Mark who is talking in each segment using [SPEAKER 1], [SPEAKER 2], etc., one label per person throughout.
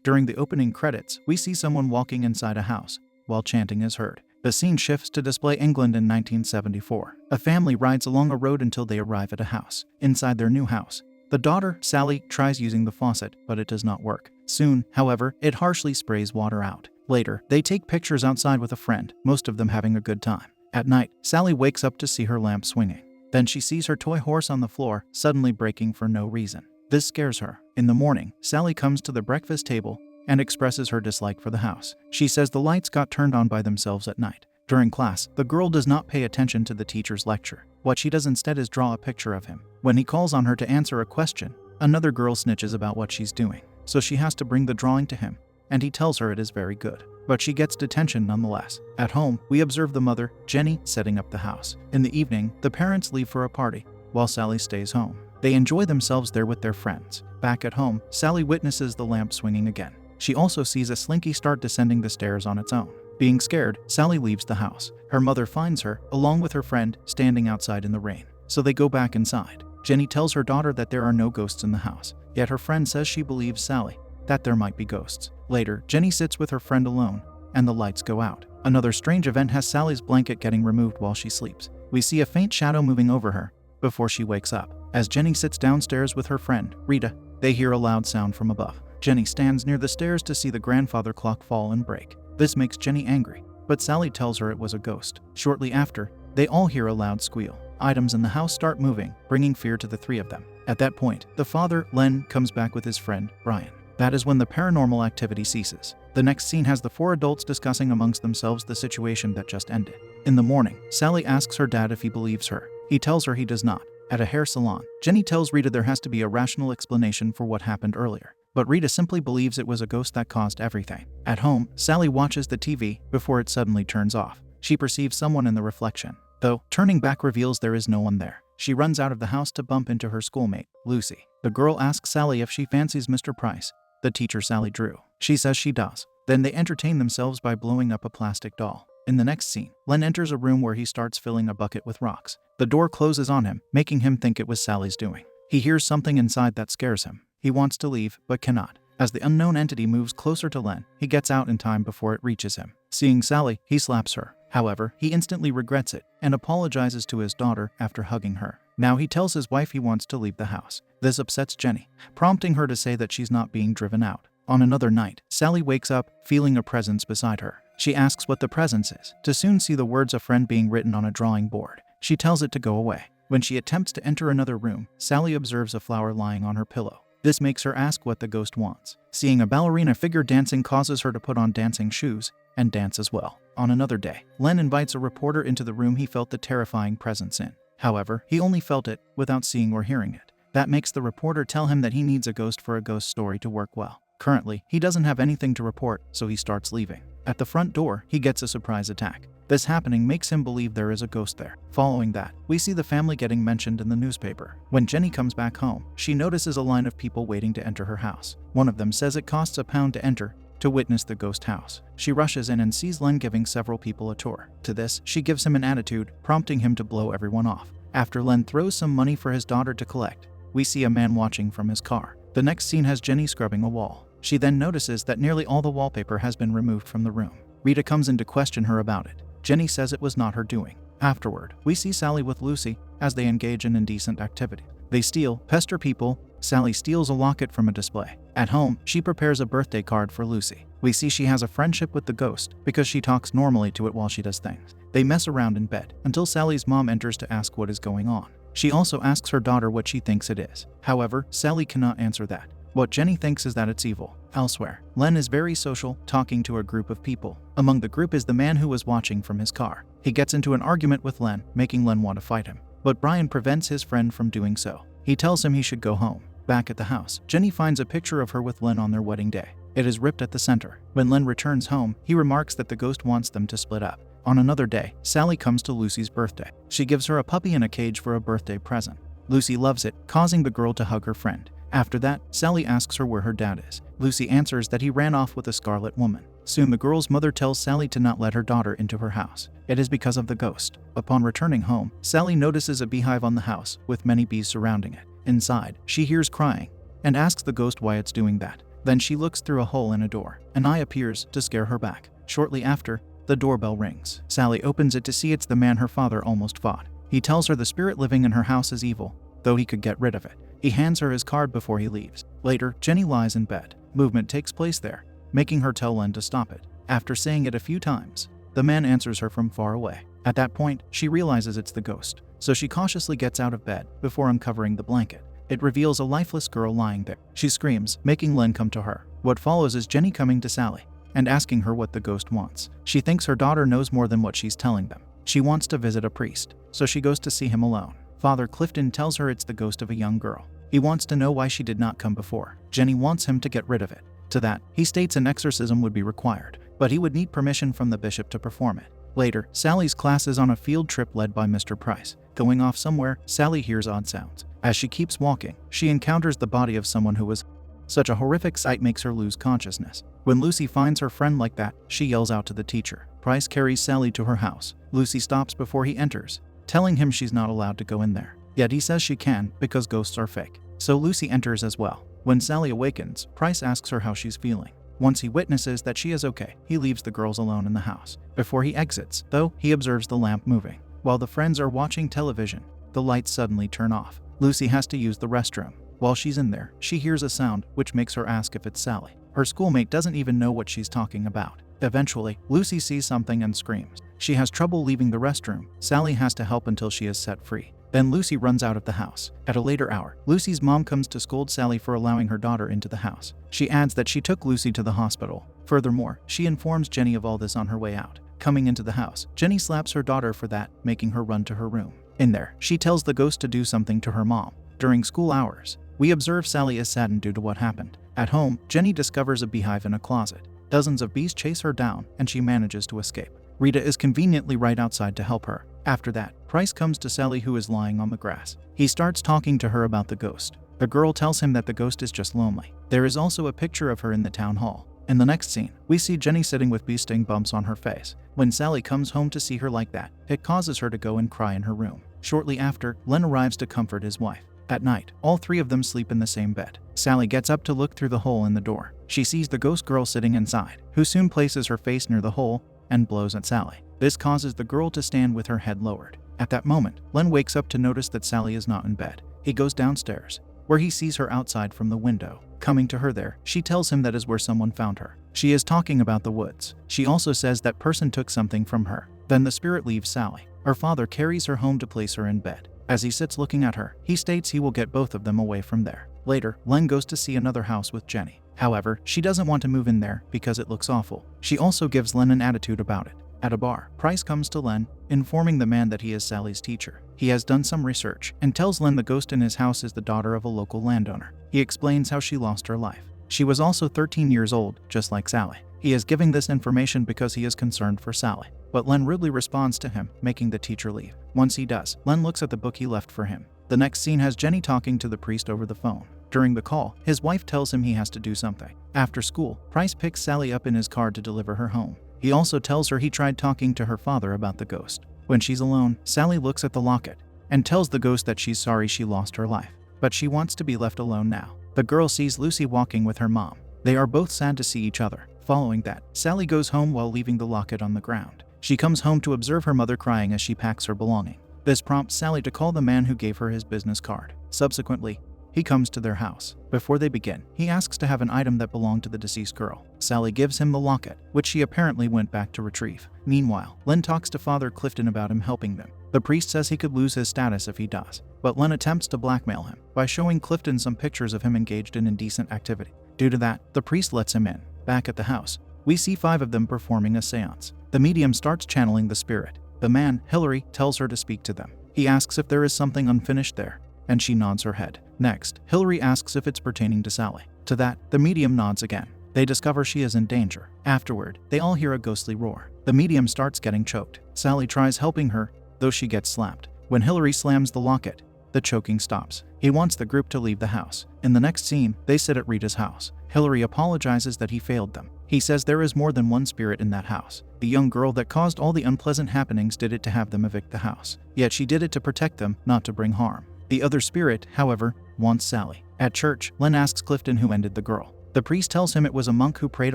[SPEAKER 1] During the opening credits, we see someone walking inside a house, while chanting is heard. The scene shifts to display England in 1974. A family rides along a road until they arrive at a house. Inside their new house, the daughter, Sally, tries using the faucet, but it does not work. Soon, however, it harshly sprays water out. Later, they take pictures outside with a friend, most of them having a good time. At night, Sally wakes up to see her lamp swinging. Then she sees her toy horse on the floor, suddenly breaking for no reason. This scares her. In the morning, Sally comes to the breakfast table and expresses her dislike for the house. She says the lights got turned on by themselves at night. During class, the girl does not pay attention to the teacher's lecture. What she does instead is draw a picture of him. When he calls on her to answer a question, another girl snitches about what she's doing. So she has to bring the drawing to him, and he tells her it is very good. But she gets detention nonetheless. At home, we observe the mother, Jenny, setting up the house. In the evening, the parents leave for a party, while Sally stays home. They enjoy themselves there with their friends. Back at home, Sally witnesses the lamp swinging again. She also sees a slinky start descending the stairs on its own. Being scared, Sally leaves the house. Her mother finds her, along with her friend, standing outside in the rain. So they go back inside. Jenny tells her daughter that there are no ghosts in the house, yet her friend says she believes Sally, that there might be ghosts. Later, Jenny sits with her friend alone, and the lights go out. Another strange event has Sally's blanket getting removed while she sleeps. We see a faint shadow moving over her before she wakes up. As Jenny sits downstairs with her friend, Rita, they hear a loud sound from above. Jenny stands near the stairs to see the grandfather clock fall and break. This makes Jenny angry, but Sally tells her it was a ghost. Shortly after, they all hear a loud squeal. Items in the house start moving, bringing fear to the three of them. At that point, the father, Len, comes back with his friend, Brian. That is when the paranormal activity ceases. The next scene has the four adults discussing amongst themselves the situation that just ended. In the morning, Sally asks her dad if he believes her. He tells her he does not. At a hair salon, Jenny tells Rita there has to be a rational explanation for what happened earlier. But Rita simply believes it was a ghost that caused everything. At home, Sally watches the TV before it suddenly turns off. She perceives someone in the reflection, though turning back reveals there is no one there. She runs out of the house to bump into her schoolmate, Lucy. The girl asks Sally if she fancies Mr. Price, the teacher Sally drew. She says she does. Then they entertain themselves by blowing up a plastic doll. In the next scene, Len enters a room where he starts filling a bucket with rocks. The door closes on him, making him think it was Sally's doing. He hears something inside that scares him. He wants to leave, but cannot. As the unknown entity moves closer to Len, he gets out in time before it reaches him. Seeing Sally, he slaps her. However, he instantly regrets it and apologizes to his daughter after hugging her. Now he tells his wife he wants to leave the house. This upsets Jenny, prompting her to say that she's not being driven out. On another night, Sally wakes up, feeling a presence beside her. She asks what the presence is, to soon see the words "a friend" being written on a drawing board. She tells it to go away. When she attempts to enter another room, Sally observes a flower lying on her pillow. This makes her ask what the ghost wants. Seeing a ballerina figure dancing causes her to put on dancing shoes and dance as well. On another day, Len invites a reporter into the room he felt the terrifying presence in. However, he only felt it without seeing or hearing it. That makes the reporter tell him that he needs a ghost for a ghost story to work well. Currently, he doesn't have anything to report, so he starts leaving. At the front door, he gets a surprise attack. This happening makes him believe there is a ghost there. Following that, we see the family getting mentioned in the newspaper. When Jenny comes back home, she notices a line of people waiting to enter her house. One of them says it costs £1 to enter to witness the ghost house. She rushes in and sees Len giving several people a tour. To this, she gives him an attitude, prompting him to blow everyone off. After Len throws some money for his daughter to collect, we see a man watching from his car. The next scene has Jenny scrubbing a wall. She then notices that nearly all the wallpaper has been removed from the room. Rita comes in to question her about it. Jenny says it was not her doing. Afterward, we see Sally with Lucy as they engage in indecent activity. They steal, pester people. Sally steals a locket from a display. At home, she prepares a birthday card for Lucy. We see she has a friendship with the ghost because she talks normally to it while she does things. They mess around in bed until Sally's mom enters to ask what is going on. She also asks her daughter what she thinks it is. However, Sally cannot answer that. What Jenny thinks is that it's evil. Elsewhere, Len is very social, talking to a group of people. Among the group is the man who was watching from his car. He gets into an argument with Len, making Len want to fight him. But Brian prevents his friend from doing so. He tells him he should go home. Back at the house, Jenny finds a picture of her with Len on their wedding day. It is ripped at the center. When Len returns home, he remarks that the ghost wants them to split up. On another day, Sally comes to Lucy's birthday. She gives her a puppy in a cage for a birthday present. Lucy loves it, causing the girl to hug her friend. After that, Sally asks her where her dad is. Lucy answers that he ran off with a Scarlet Woman. Soon the girl's mother tells Sally to not let her daughter into her house. It is because of the ghost. Upon returning home, Sally notices a beehive on the house with many bees surrounding it. Inside, she hears crying and asks the ghost why it's doing that. Then she looks through a hole in a door. An eye appears to scare her back. Shortly after, the doorbell rings. Sally opens it to see it's the man her father almost fought. He tells her the spirit living in her house is evil, though he could get rid of it. He hands her his card before he leaves. Later, Jenny lies in bed. Movement takes place there, making her tell Len to stop it. After saying it a few times, the man answers her from far away. At that point, she realizes it's the ghost, so she cautiously gets out of bed before uncovering the blanket. It reveals a lifeless girl lying there. She screams, making Len come to her. What follows is Jenny coming to Sally and asking her what the ghost wants. She thinks her daughter knows more than what she's telling them. She wants to visit a priest, so she goes to see him alone. Father Clifton tells her it's the ghost of a young girl. He wants to know why she did not come before. Jenny wants him to get rid of it. To that, he states an exorcism would be required, but he would need permission from the bishop to perform it. Later, Sally's class is on a field trip led by Mr. Price. Going off somewhere, Sally hears odd sounds. As she keeps walking, she encounters the body of someone who was such a horrific sight makes her lose consciousness. When Lucy finds her friend like that, she yells out to the teacher. Price carries Sally to her house. Lucy stops before he enters, telling him she's not allowed to go in there. Yet he says she can because ghosts are fake. So Lucy enters as well. When Sally awakens, Price asks her how she's feeling. Once he witnesses that she is okay, he leaves the girls alone in the house. Before he exits, though, he observes the lamp moving. While the friends are watching television, the lights suddenly turn off. Lucy has to use the restroom. While she's in there, she hears a sound which makes her ask if it's Sally. Her schoolmate doesn't even know what she's talking about. Eventually, Lucy sees something and screams. She has trouble leaving the restroom. Sally has to help until she is set free. Then Lucy runs out of the house. At a later hour, Lucy's mom comes to scold Sally for allowing her daughter into the house. She adds that she took Lucy to the hospital. Furthermore, she informs Jenny of all this on her way out. Coming into the house, Jenny slaps her daughter for that, making her run to her room. In there, she tells the ghost to do something to her mom. During school hours, we observe Sally is saddened due to what happened. At home, Jenny discovers a beehive in a closet. Dozens of bees chase her down, and she manages to escape. Rita is conveniently right outside to help her. After that, Price comes to Sally, who is lying on the grass. He starts talking to her about the ghost. The girl tells him that the ghost is just lonely. There is also a picture of her in the town hall. In the next scene, we see Jenny sitting with bee sting bumps on her face. When Sally comes home to see her like that, it causes her to go and cry in her room. Shortly after, Len arrives to comfort his wife. At night, all three of them sleep in the same bed. Sally gets up to look through the hole in the door. She sees the ghost girl sitting inside, who soon places her face near the hole and blows at Sally. This causes the girl to stand with her head lowered. At that moment, Len wakes up to notice that Sally is not in bed. He goes downstairs, where he sees her outside from the window. Coming to her there, she tells him that is where someone found her. She is talking about the woods. She also says that person took something from her. Then the spirit leaves Sally. Her father carries her home to place her in bed. As he sits looking at her, he states he will get both of them away from there. Later, Len goes to see another house with Jenny. However, she doesn't want to move in there because it looks awful. She also gives Len an attitude about it. At a bar, Price comes to Len, informing the man that he is Sally's teacher. He has done some research and tells Len the ghost in his house is the daughter of a local landowner. He explains how she lost her life. She was also 13 years old, just like Sally. He is giving this information because he is concerned for Sally. But Len rudely responds to him, making the teacher leave. Once he does, Len looks at the book he left for him. The next scene has Jenny talking to the priest over the phone. During the call, his wife tells him he has to do something. After school, Price picks Sally up in his car to deliver her home. He also tells her he tried talking to her father about the ghost. When she's alone, Sally looks at the locket and tells the ghost that she's sorry she lost her life, but she wants to be left alone now. The girl sees Lucy walking with her mom. They are both sad to see each other. Following that, Sally goes home while leaving the locket on the ground. She comes home to observe her mother crying as she packs her belongings. This prompts Sally to call the man who gave her his business card. Subsequently, he comes to their house. Before they begin, he asks to have an item that belonged to the deceased girl. Sally gives him the locket, which she apparently went back to retrieve. Meanwhile, Len talks to Father Clifton about him helping them. The priest says he could lose his status if he does, but Len attempts to blackmail him by showing Clifton some pictures of him engaged in indecent activity. Due to that, the priest lets him in. Back at the house, we see 5 of them performing a seance. The medium starts channeling the spirit. The man, Hillary, tells her to speak to them. He asks if there is something unfinished there, and she nods her head. Next, Hillary asks if it's pertaining to Sally. To that, the medium nods again. They discover she is in danger. Afterward, they all hear a ghostly roar. The medium starts getting choked. Sally tries helping her, though she gets slapped. When Hillary slams the locket, the choking stops. He wants the group to leave the house. In the next scene, they sit at Rita's house. Hillary apologizes that he failed them. He says there is more than one spirit in that house. The young girl that caused all the unpleasant happenings did it to have them evict the house. Yet she did it to protect them, not to bring harm. The other spirit, however, wants Sally. At church, Len asks Clifton who ended the girl. The priest tells him it was a monk who preyed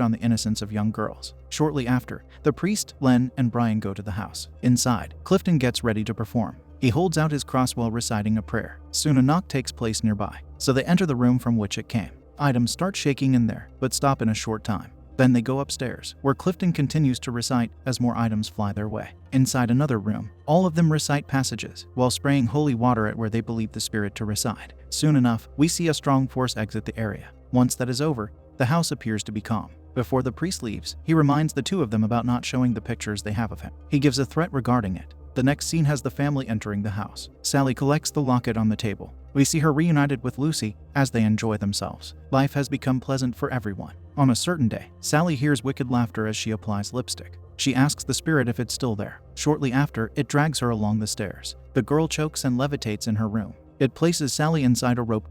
[SPEAKER 1] on the innocence of young girls. Shortly after, the priest, Len, and Brian go to the house. Inside, Clifton gets ready to perform. He holds out his cross while reciting a prayer. Soon a knock takes place nearby, so they enter the room from which it came. Items start shaking in there, but stop in a short time. Then they go upstairs, where Clifton continues to recite as more items fly their way. Inside another room, all of them recite passages, while spraying holy water at where they believe the spirit to reside. Soon enough, we see a strong force exit the area. Once that is over, the house appears to be calm. Before the priest leaves, he reminds the two of them about not showing the pictures they have of him. He gives a threat regarding it. The next scene has the family entering the house. Sally collects the locket on the table. We see her reunited with Lucy as they enjoy themselves. Life has become pleasant for everyone. On a certain day, Sally hears wicked laughter as she applies lipstick. She asks the spirit if it's still there. Shortly after, it drags her along the stairs. The girl chokes and levitates in her room. It places Sally inside a rope,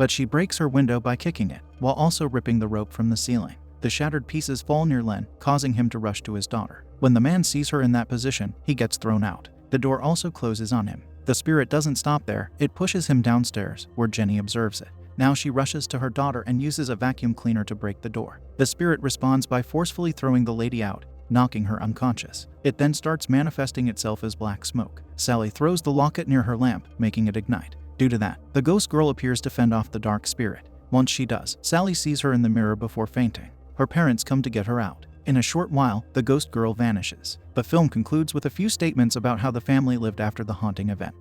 [SPEAKER 1] but she breaks her window by kicking it, while also ripping the rope from the ceiling. The shattered pieces fall near Len, causing him to rush to his daughter. When the man sees her in that position, he gets thrown out. The door also closes on him. The spirit doesn't stop there. It pushes him downstairs, where Jenny observes it. Now she rushes to her daughter and uses a vacuum cleaner to break the door. The spirit responds by forcefully throwing the lady out, knocking her unconscious. It then starts manifesting itself as black smoke. Sally throws the locket near her lamp, making it ignite. Due to that, the ghost girl appears to fend off the dark spirit. Once she does, Sally sees her in the mirror before fainting. Her parents come to get her out. In a short while, the ghost girl vanishes. The film concludes with a few statements about how the family lived after the haunting event.